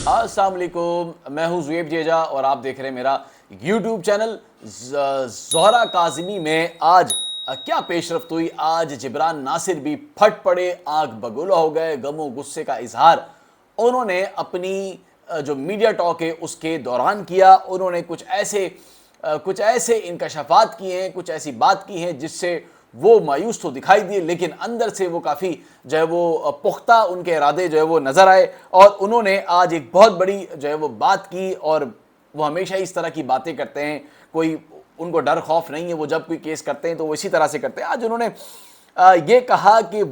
अस्सलाम वालेकुम, मैं हूं ज़ुएब जेजा और आप देख रहे हैं मेरा YouTube चैनल ज़ोहरा काज़मी में। आज क्या पेशरफ्त हुई। आज जिब्रान नासिर भी फट पड़े, आंख बगुला हो गए, गमो गुस्से का इजहार उन्होंने अपनी जो मीडिया टॉक है उसके दौरान किया। उन्होंने कुछ ऐसे इंकशाफात किए हैं, कुछ ऐसी बात की है जिससे वो मायूस तो दिखाई दिए, लेकिन अंदर से वो काफ़ी जो है वो पुख्ता उनके इरादे जो है वो नज़र आए। और उन्होंने आज एक बहुत बड़ी जो है वो बात की, और वो हमेशा इस तरह की बातें करते हैं, कोई उनको डर खौफ नहीं है, वो जब कोई केस करते हैं तो वो इसी तरह से करते हैं। आज उन्होंने ये कहा कि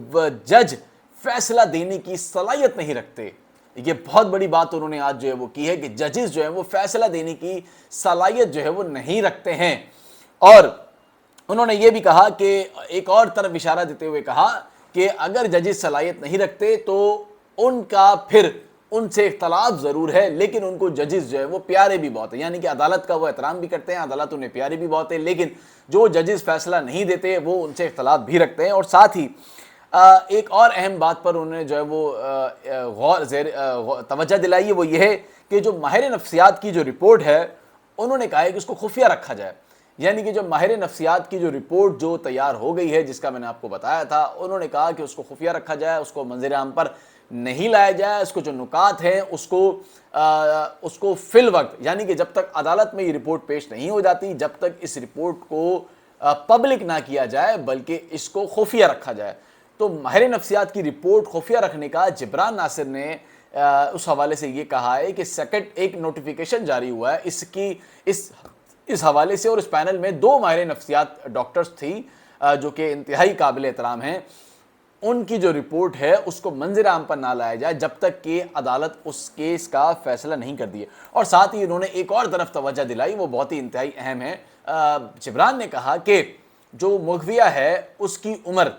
जज फैसला देने की सलाहियत नहीं रखते। ये बहुत बड़ी बात उन्होंने आज जो है वो की है कि जजेस जो है वो फैसला देने की सलाहियत जो है वो नहीं रखते हैं। और उन्होंने ये भी कहा कि एक और तरफ इशारा देते हुए कहा कि अगर जजेस सलाहियत नहीं रखते तो उनका फिर उनसे इख्तलाफ ज़रूर है, लेकिन उनको जजेस जो है वो प्यारे भी बहुत है, यानी कि अदालत का वो एहतराम भी करते हैं, अदालत उन्हें प्यारी भी बहुत है, लेकिन जो जजेस फैसला नहीं देते वो उनसे इख्तलाफ भी रखते हैं। और साथ ही एक और अहम बात पर उन्होंने जो है वो तवज्जो दिलाई है, वो ये है कि जो माहिर नफ्सियात की जो रिपोर्ट है उन्होंने कहा है कि उसको खुफिया रखा जाए। यानी कि जो माहिर नफ्सियात की जो रिपोर्ट जो तैयार हो गई है, जिसका मैंने आपको बताया था, उन्होंने कहा कि उसको खुफिया रखा जाए, उसको मंजर आम पर नहीं लाया जाए, उसको जो नुकात हैं उसको फिल वक्त, यानी कि जब तक अदालत में ये रिपोर्ट पेश नहीं हो जाती, जब तक इस रिपोर्ट को पब्लिक ना किया जाए, बल्कि इसको खुफिया रखा जाए। तो माहिर नफ्सियात की रिपोर्ट खुफिया रखने का जिब्रान नासिर ने उस हवाले से ये कहा है कि सेकंड एक नोटिफिकेशन जारी हुआ है इस हवाले से, और इस पैनल में 2 माहिर नफ्सियात डॉक्टर्स थी जो कि इंतहाई काबिल एहतराम हैं। उनकी जो रिपोर्ट है उसको मंजर आम पर ना लाया जाए जब तक कि अदालत उस केस का फैसला नहीं कर दिए। और साथ ही उन्होंने एक और तरफ तवज्जो दिलाई, वो बहुत ही इंतहाई अहम है। जिब्रान ने कहा कि जो मुगविया है उसकी उम्र,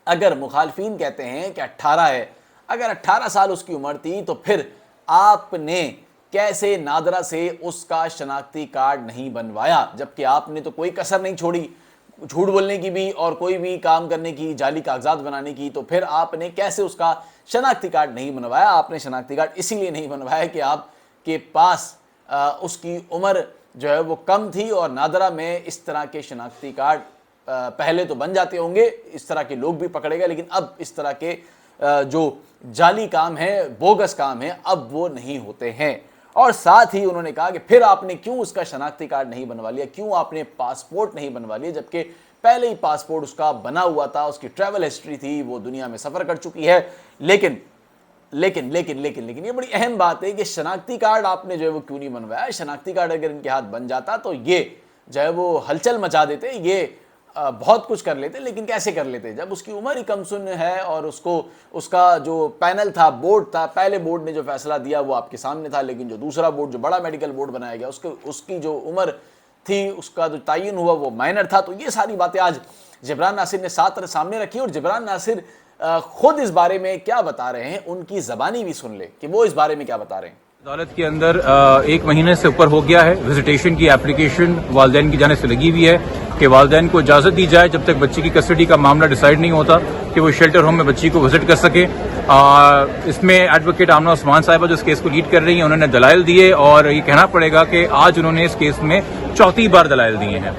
अगर मुखालफीन कहते हैं कि 18 है, अगर 18 साल उसकी उम्र थी तो फिर आपने कैसे नादरा से उसका शनाख्ती कार्ड नहीं बनवाया, जबकि आपने तो कोई कसर नहीं छोड़ी झूठ बोलने की भी और कोई भी काम करने की, जाली कागजात बनाने की, तो फिर आपने कैसे उसका शनाख्ती कार्ड नहीं बनवाया। आपने शनाख्ती कार्ड इसीलिए नहीं बनवाया कि आपके पास उसकी उम्र जो है वो कम थी, और नादरा में इस तरह के शनाख्ती कार्ड पहले तो बन जाते होंगे, इस तरह के लोग भी पकड़े गए, लेकिन अब इस तरह के जो जाली काम है, बोगस काम है, अब वो नहीं होते हैं। और साथ ही उन्होंने कहा कि फिर आपने क्यों उसका शनाख्ती कार्ड नहीं बनवा लिया, क्यों आपने पासपोर्ट नहीं बनवा लिया, जबकि पहले ही पासपोर्ट उसका बना हुआ था, उसकी ट्रैवल हिस्ट्री थी, वो दुनिया में सफ़र कर चुकी है। लेकिन लेकिन लेकिन लेकिन लेकिन ये बड़ी अहम बात है कि शनाख्ती कार्ड आपने जो है वो क्यों नहीं बनवाया। शनाख्ती कार्ड अगर इनके हाथ बन जाता तो ये जो है वो हलचल मचा देते, ये बहुत कुछ कर लेते, लेकिन कैसे कर लेते जब उसकी उम्र ही कमसुन है, और उसका जो पैनल था, बोर्ड था, पहले बोर्ड ने जो फैसला दिया वो आपके सामने था, लेकिन जो दूसरा बोर्ड, जो बड़ा मेडिकल बोर्ड बनाया गया, उसकी जो उम्र थी, उसका जो तयन हुआ वो माइनर था। तो ये सारी बातें आज जिब्रान नासिर ने सामने रखी, और जिब्रान नासिर खुद इस बारे में क्या बता रहे हैं, उनकी ज़बानी भी सुन ले कि वो इस बारे में क्या बता रहे हैं। अदालत के अंदर 1 महीने से ऊपर हो गया है, विजिटेशन की एप्लीकेशन वालिदैन की जानिब से लगी हुई है कि वालिदैन को इजाज़त दी जाए जब तक बच्ची की कस्टडी का मामला डिसाइड नहीं होता कि वो शेल्टर होम में बच्ची को विजिट कर सके। इसमें एडवोकेट आमना उस्मान साहिबा जो इस केस को लीड कर रही हैं, उन्होंने दलाइल दिए, और ये कहना पड़ेगा कि आज उन्होंने इस केस में 4थी बार दलाइल दिए हैं।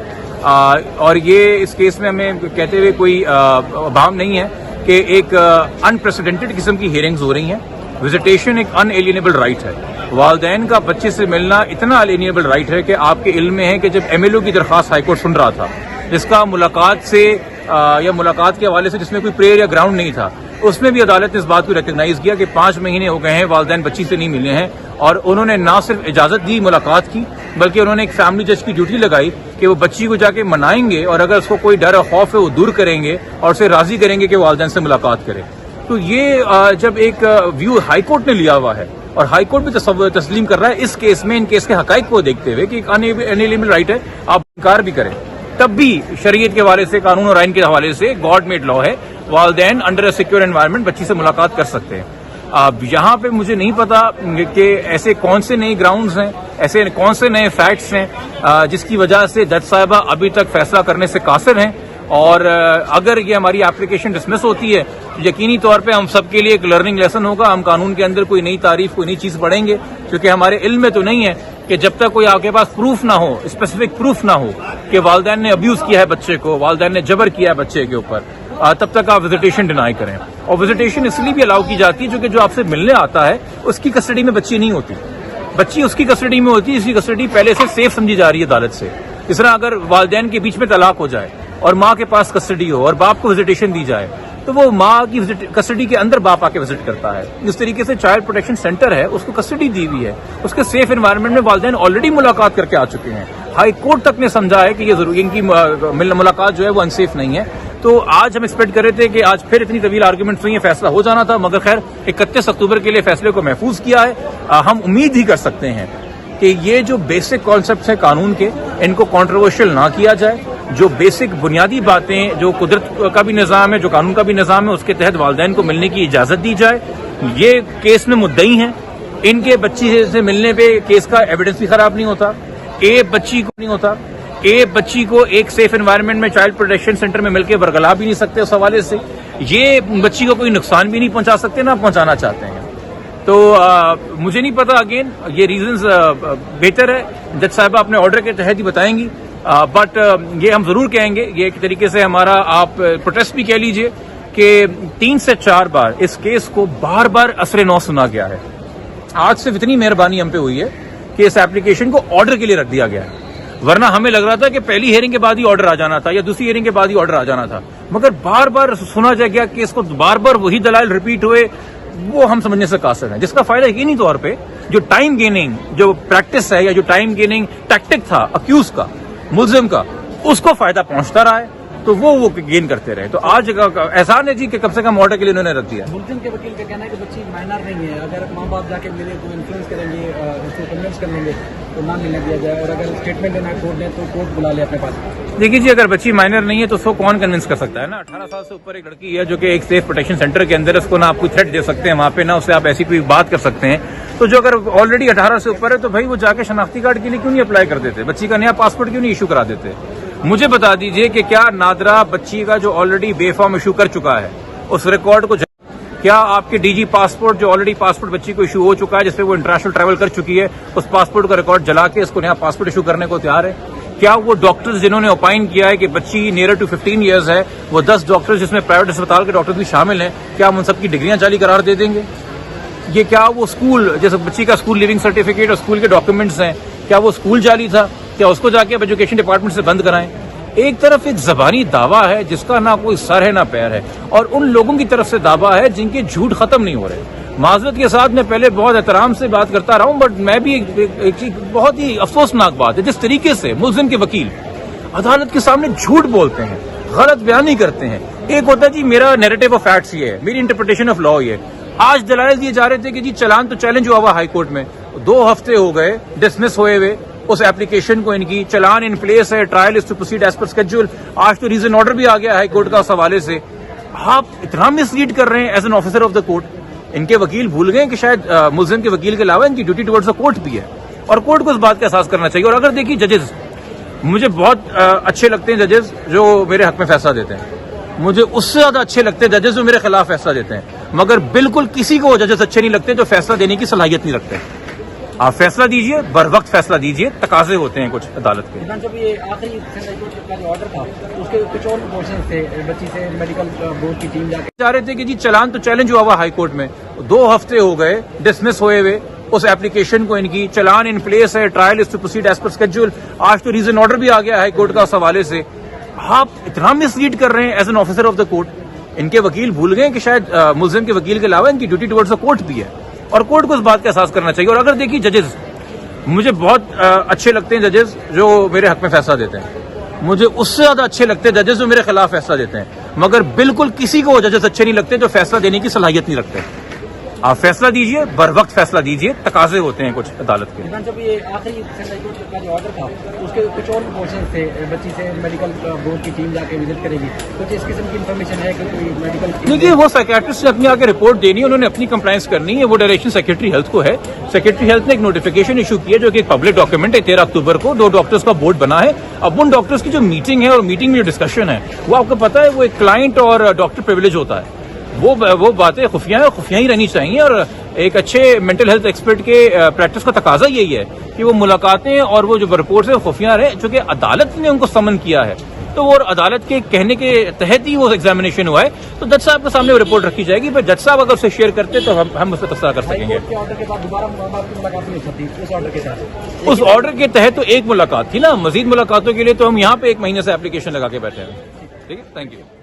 और ये इस केस में हमें कहते हुए कोई अभाव नहीं है कि एक अनप्रेसिडेंटेड किस्म की हियरिंग्स हो रही हैं। विजिटेशन एक अनएलियनेबल राइट है। वालिदैन का बच्चे से मिलना इतना अनएलियनेबल राइट है कि आपके इल्म में है कि जब एमएलओ की दरख्वास्त हाईकोर्ट सुन रहा था, जिसका मुलाकात से या मुलाकात के हवाले से जिसमें कोई प्रेयर या ग्राउंड नहीं था, उसमें भी अदालत ने इस बात को रिकग्नाइज किया कि 5 महीने हो गए हैं वालिदैन बच्ची से नहीं मिले हैं, और उन्होंने ना सिर्फ इजाजत दी मुलाकात की, बल्कि उन्होंने एक फैमिली जज की ड्यूटी लगाई कि वो बच्ची को जाके मनाएंगे, और अगर उसको कोई डर और खौफ है वो दूर करेंगे और उसे राजी करेंगे कि वालिदैन से मुलाकात करे। तो ये जब एक व्यू हाईकोर्ट ने लिया हुआ है, और हाईकोर्ट भी तस्लीम कर रहा है इस केस में, इन केस के हकाइक को देखते हुए कि एक अनएलियनेबल राइट है, आप इनकार भी करें, तब भी शरीयत के हवाले से, कानून और आइन के हवाले से गॉड मेड लॉ है, वालिदैन अंडर अ सिक्योर एनवायरनमेंट बच्ची से मुलाकात कर सकते हैं। अब यहाँ पे मुझे नहीं पता कि ऐसे कौन से नए ग्राउंड्स हैं, ऐसे कौन से नए फैक्ट्स हैं जिसकी वजह से जज साहिबा अभी तक फैसला करने से कासिर हैं। और अगर ये हमारी एप्लीकेशन डिसमिस होती है यकीनी तौर पे हम सबके लिए एक लर्निंग लेसन होगा। हम कानून के अंदर कोई नई तारीफ, कोई नई चीज पढ़ेंगे, क्योंकि हमारे इल्म में तो नहीं है कि जब तक कोई आपके पास प्रूफ ना हो, स्पेसिफिक प्रूफ ना हो कि वालिदैन ने अब्यूज किया है बच्चे को, वालिदैन ने जबर किया है बच्चे के ऊपर, तब तक आप विजिटेशन डिनाई करें। और विजिटेशन इसलिए भी अलाउ की जाती है क्योंकि जो आपसे मिलने आता है उसकी कस्टडी में बच्ची नहीं होती, बच्ची उसकी कस्टडी में होती है, इसकी कस्टडी पहले से सेफ समझी जा रही है अदालत से। इस तरह अगर वालिदैन के बीच में तलाक हो जाए और माँ के पास कस्टडी हो और बाप को विजिटेशन दी जाए, तो वो माँ की कस्टडी के अंदर बाप आके विजिट करता है। इस तरीके से चाइल्ड प्रोटेक्शन सेंटर है, उसको कस्टडी दी हुई है, उसके सेफ एनवायरनमेंट में वालिदैन ऑलरेडी मुलाकात करके आ चुके हैं। हाई कोर्ट तक ने समझा है कि ये जरूरी, इनकी मुलाकात जो है वो अनसेफ नहीं है। तो आज हम एक्सपेक्ट कर रहे थे कि आज फिर इतनी तवील आर्ग्यूमेंट्स हुई, फैसला हो जाना था, मगर खैर 31 अक्टूबर के लिए फैसले को महफूज किया है। हम उम्मीद ही कर सकते हैं कि ये जो बेसिक कॉन्सेप्ट्स हैं कानून के, इनको कंट्रोवर्शियल ना किया जाए। जो बेसिक बुनियादी बातें, जो कुदरत का भी निज़ाम है, जो कानून का भी निज़ाम है, उसके तहत वालिदैन को मिलने की इजाजत दी जाए। ये केस में मुद्दई हैं, इनके बच्ची से मिलने पे केस का एविडेंस भी खराब नहीं होता, बच्ची को एक सेफ एनवायरनमेंट में चाइल्ड प्रोटेक्शन सेंटर में मिलकर बरगला भी नहीं सकते उस हवाले से, ये बच्ची को कोई नुकसान भी नहीं पहुंचा सकते, ना पहुंचाना चाहते हैं। तो मुझे नहीं पता, अगेन ये रीजंस बेहतर है जज साहिबा अपने ऑर्डर के तहत ही बताएंगी, बट ये हम जरूर कहेंगे, ये एक तरीके से हमारा आप प्रोटेस्ट भी कह लीजिए कि 3 से 4 बार इस केस को बार बार असरे नौ सुना गया है। आज सिर्फ इतनी मेहरबानी हम पे हुई है कि इस एप्लीकेशन को ऑर्डर के लिए रख दिया गया है, वरना हमें लग रहा था कि पहली हियरिंग के बाद ही ऑर्डर आ जाना था या दूसरी हियरिंग के बाद ही ऑर्डर आ जाना था, मगर बार बार सुना जा गया कि इसको बार बार वही दलाइल रिपीट हुए, वो हम समझने से कासिर है। जिसका फायदा यकीनी तौर पे जो टाइम गेनिंग जो प्रैक्टिस है या जो टाइम गेनिंग टैक्टिक था अक्यूज का, मुल्जिम का, उसको फायदा पहुंचता रहा है, तो वो गेन करते रहे। तो आज एहसान है जी कि कम से कम ऑर्डर के लिए उन्होंने रख दिया। मुल्जिम के वकील का कहना है कि बच्ची माइनर नहीं है, अगर माँ बाप जाके मिले तो इन्फ्लुएंस करेंगे, उसको कन्विंस कर लेंगे तो ना मिलने दिया जाए, और अगर स्टेटमेंट देना कोर्ट ने तो कोर्ट बुला ले अपने पास। देखिए जी, अगर बच्ची माइनर नहीं है तो उसको कौन कन्विंस कर सकता है ना। 18 साल से ऊपर एक लड़की है जो कि एक सेफ प्रोटेक्शन सेंटर के अंदर, उसको ना आप कोई थ्रेट दे सकते हैं वहां पे, ना उससे आप ऐसी कोई बात कर सकते हैं। तो जो अगर ऑलरेडी 18 से ऊपर है तो भाई वो जाके शनाख्ती कार्ड के लिए क्यों नहीं अप्लाई कर देते, बच्ची का नया पासपोर्ट क्यों नहीं इशू करा देते। मुझे बता दीजिए कि क्या नादरा बच्ची का जो ऑलरेडी बेफॉर्म इशू कर चुका है उस रिकॉर्ड को, क्या आपके डीजी पासपोर्ट जो ऑलरेडी पासपोर्ट बच्ची को इशू हो चुका है, जिसपे वो इंटरनेशनल ट्रैवल कर चुकी है, उस पासपोर्ट का रिकॉर्ड जला के इसको नया पासपोर्ट इशू करने को तैयार है? क्या वो डॉक्टर्स जिन्होंने ओपाइन किया है कि बच्ची नियर टू 15 ईयर्स है, वो 10 डॉक्टर्स जिसमें प्राइवेट अस्पताल के डॉक्टर्स भी शामिल हैं, क्या हम उन सबकी डिग्रियां जाली करार दे देंगे? ये क्या वो स्कूल, जैसे बच्ची का स्कूल लिविंग सर्टिफिकेट और स्कूल के डॉक्यूमेंट्स हैं, क्या वो स्कूल जाली था? क्या उसको जाके अब एजुकेशन डिपार्टमेंट से बंद कराएं? एक तरफ एक जबानी दावा है जिसका ना कोई सर है ना पैर है, और उन लोगों की तरफ से दावा है जिनके झूठ खत्म नहीं हो रहे। माजरत के साथ मैं पहले बहुत एहतराम से बात करता रहा हूं, बट मैं भी एक बहुत ही अफसोसनाक बात है जिस तरीके से मुल्जिम के वकील अदालत के सामने झूठ बोलते हैं, गलत बयानी करते हैं। एक होता है जी मेरा नैरेटिव ऑफ फैक्ट्स ये है, मेरी इंटरप्रिटेशन ऑफ लॉ ये है। आज दलाइल दिए जा रहे थे कि जी चलान तो चैलेंज हुआ हुआ हाई कोर्ट में, 2 हफ्ते हो गए डिसमिस हुए हुए उस एप्लीकेशन को, इनकी चलान इन प्लेस है, trial is to proceed as per schedule. आज तो रीजन ऑर्डर भी आ गया हाई कोर्ट का उस हवाले से। आप इतना मिसलीड कर रहे हैं as an officer of the court. इनके वकील भूल गए कि शायद मुल्जिम के वकील के अलावा इनकी ड्यूटी टुवर्ड्स द कोर्ट भी है, और कोर्ट को इस बात का एहसास करना चाहिए। और अगर देखिए जजेस, मुझे बहुत अच्छे लगते हैं जजेस जो मेरे हक में फैसला देते हैं, मुझे उससे ज्यादा अच्छे लगते हैं जजेस जो मेरे खिलाफ फैसला देते हैं, मगर बिल्कुल किसी को वो जजेस अच्छे नहीं लगते जो फैसला देने की सलाहियत नहीं रखते। आप फैसला दीजिए, बर वक्त फैसला दीजिए, तकाजे होते हैं कुछ अदालत के। जब ये आखिरी का जो ऑर्डर था उसके कुछ और पोर्शन थे, बच्ची से मेडिकल बोर्ड की टीम जाके जा रहे थे कि जी चलान तो चैलेंज हुआ हुआ हाई कोर्ट में, 2 हफ्ते हो गए डिसमिस हुए हुए उस एप्लीकेशन को, इनकी चलान इन प्लेस है, trial is to proceed as per schedule. आज तो रीजन ऑर्डर भी आ गया हाई कोर्ट का उस हवाले से। आप इतना मिसलीड कर रहे हैं as an officer of the court. इनके वकील भूल गए कि शायद मुल्जिम के वकील के अलावा इनकी ड्यूटी टुवर्ड्स द कोर्ट भी है, और कोर्ट को इस बात का एहसास करना चाहिए। और अगर देखिए जजेस, मुझे बहुत अच्छे लगते हैं जजेस जो मेरे हक में फैसला देते हैं, मुझे उससे ज्यादा अच्छे लगते हैं जजेस जो मेरे खिलाफ फैसला देते हैं, मगर बिल्कुल किसी को वो जजेस अच्छे नहीं लगते जो फैसला देने की सलाहियत नहीं रखते। आप फैसला दीजिए, बर वक्त फैसला दीजिए, तकाजे होते हैं कुछ अदालत के। जब ये आखिरी का जो ऑर्डर था उसके कुछ और पोर्शन थे, बच्ची से मेडिकल बोर्ड की टीम जाके विजिट करेगी, कुछ इस किस्म की इन्फॉर्मेशन है कि कोई मेडिकल? देखिए वो साइकियाट्रिस्ट ने अपनी आगे रिपोर्ट देनी है, उन्होंने अपनी कंप्लायंस करनी है, वो डायरेक्शन सेक्रेटरी हेल्थ को है। सेक्रेटरी हेल्थ ने एक नोटिफिकेशन इशू किया जो कि एक पब्लिक डॉक्यूमेंट है। 13 अक्टूबर को 2 डॉक्टर्स का बोर्ड बना है। अब उन डॉक्टर्स की जो मीटिंग है और मीटिंग में जो डिस्कशन है वो आपको पता है वो एक क्लाइंट और डॉक्टर प्रिविलेज होता है। वो बातें खुफिया ही रहनी चाहिए। और एक अच्छे मेंटल हेल्थ एक्सपर्ट के प्रैक्टिस का तकाजा यही है कि वो मुलाकातें और वो जो रिपोर्ट्स है खुफिया रहे, चूंकि अदालत ने उनको समन किया है तो वो अदालत के कहने के तहत ही वो एग्जामिनेशन हुआ है, तो जज साहब के सामने वो रिपोर्ट रखी जाएगी। पर जज साहब अगर उसे शेयर करते तो हम उससे तस्सा कर सकेंगे। हाईकोर्ट के ऑर्डर के बाद दोबारा माँ बाप की मुलाकात नहीं होती उस ऑर्डर के तहत? उस ऑर्डर के तहत तो एक मुलाकात थी ना, मजीद मुलाकातों के लिए तो हम यहाँ पे 1 महीने से एप्लीकेशन लगा के बैठे हैं। ठीक है, थैंक यू।